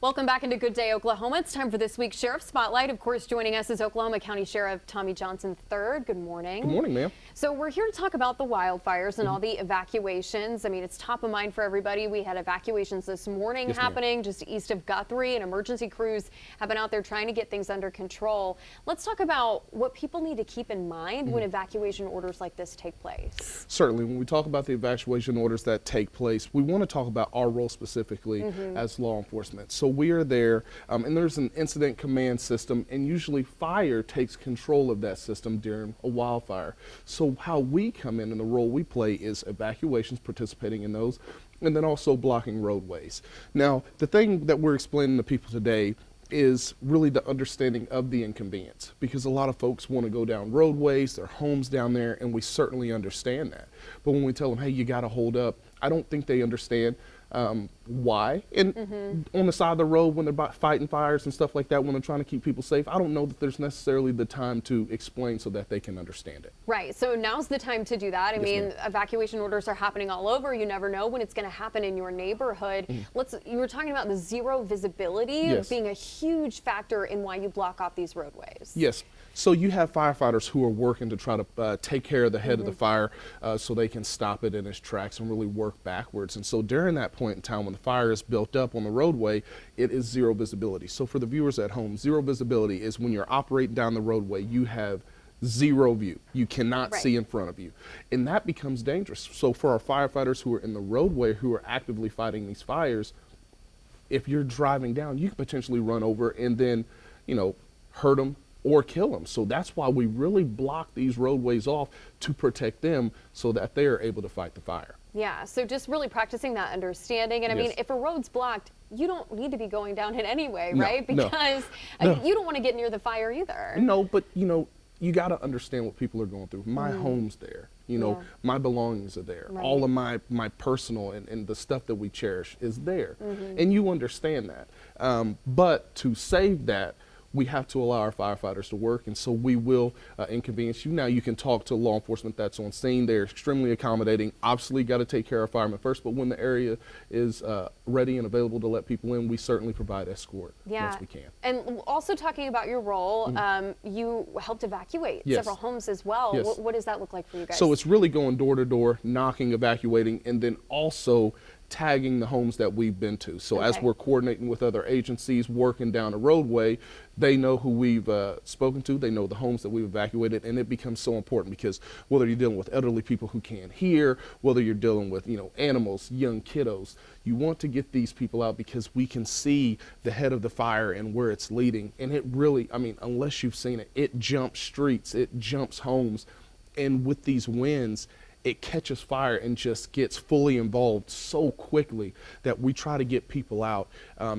Welcome back into Good Day Oklahoma. It's time for this week's Sheriff Spotlight. Of course, joining us is Oklahoma County Sheriff Tommy Johnson III. Good morning. Good morning, ma'am. So we're here to talk about the wildfires and all the evacuations. I mean, it's top of mind for everybody. We had evacuations this morning happening just east of Guthrie, and emergency crews have been out there trying to get things under control. Let's talk about what people need to keep in mind when evacuation orders like this take place. Certainly, when we talk about the evacuation orders that take place, we want to talk about our role specifically as law enforcement. So we are there, and there's an incident command system, and usually fire takes control of that system during a wildfire. So how we come in and the role we play is evacuations, participating in those, and then also blocking roadways. Now, the thing that we're explaining to people today is really the understanding of the inconvenience, because a lot of folks want to go down roadways, their homes down there, and we certainly understand that. But when we tell them, hey, you got to hold up, I don't think they understand why. And on the side of the road, when they're fighting fires and stuff like that, when they're trying to keep people safe, I don't know that there's necessarily the time to explain so that they can understand it. Right. So now's the time to do that. I mean, ma'am. Evacuation orders are happening all over. You never know when it's going to happen in your neighborhood. You were talking about the zero visibility being a huge factor in why you block off these roadways. Yes. So you have firefighters who are working to try to take care of the head of the fire so they can stop it in its tracks and really work backwards. And so during that point in time when the fire is built up on the roadway, it is zero visibility. So for the viewers at home, zero visibility is when you're operating down the roadway, you have zero view. You cannot see in front of you. And that becomes dangerous. So for our firefighters who are in the roadway, who are actively fighting these fires, if you're driving down, you can potentially run over and then, hurt them or kill them. So that's why we really block these roadways off, to protect them so that they are able to fight the fire. Yeah, so just really practicing that understanding. And I mean, if a road's blocked, you don't need to be going down it anyway, right? Because you don't want to get near the fire either. No, but you got to understand what people are going through. My home's there. My belongings are there. All of my personal and the stuff that we cherish is there. And you understand that. But to save that, we have to allow our firefighters to work, and so we will inconvenience you. Now, you can talk to law enforcement that's on scene. They're extremely accommodating. Obviously, got to take care of firemen first, but when the area is ready and available to let people in, we certainly provide escort once we can. And also talking about your role, you helped evacuate several homes as well. What does that look like for you guys? So it's really going door to door, knocking, evacuating, and then also tagging the homes that we've been to. So as we're coordinating with other agencies, working down a roadway, they know who we've spoken to, they know the homes that we've evacuated, and it becomes so important because whether you're dealing with elderly people who can't hear, whether you're dealing with, animals, young kiddos, you want to get these people out because we can see the head of the fire and where it's leading. And it really, unless you've seen it, it jumps streets, it jumps homes. And with these winds, it catches fire and just gets fully involved so quickly that we try to get people out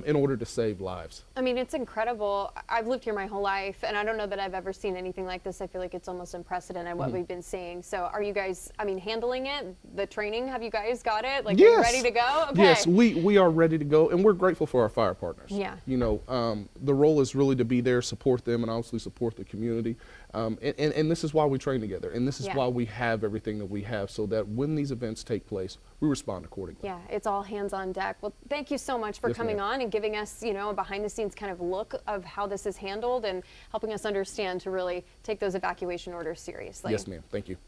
in order to save lives. I mean, it's incredible. I've lived here my whole life, and I don't know that I've ever seen anything like this. I feel like it's almost unprecedented what we've been seeing. So are you guys, handling it? The training, have you guys got it? Like, are you ready to go? Okay. Yes, we are ready to go, and we're grateful for our fire partners. Yeah. The role is really to be there, support them, and obviously support the community. And this is why we train together, and this is why we have everything that we have, so that when these events take place, we respond accordingly. Yeah, it's all hands on deck. Well, thank you so much for coming on and giving us, a behind the scenes kind of look of how this is handled and helping us understand to really take those evacuation orders seriously. Yes, ma'am. Thank you.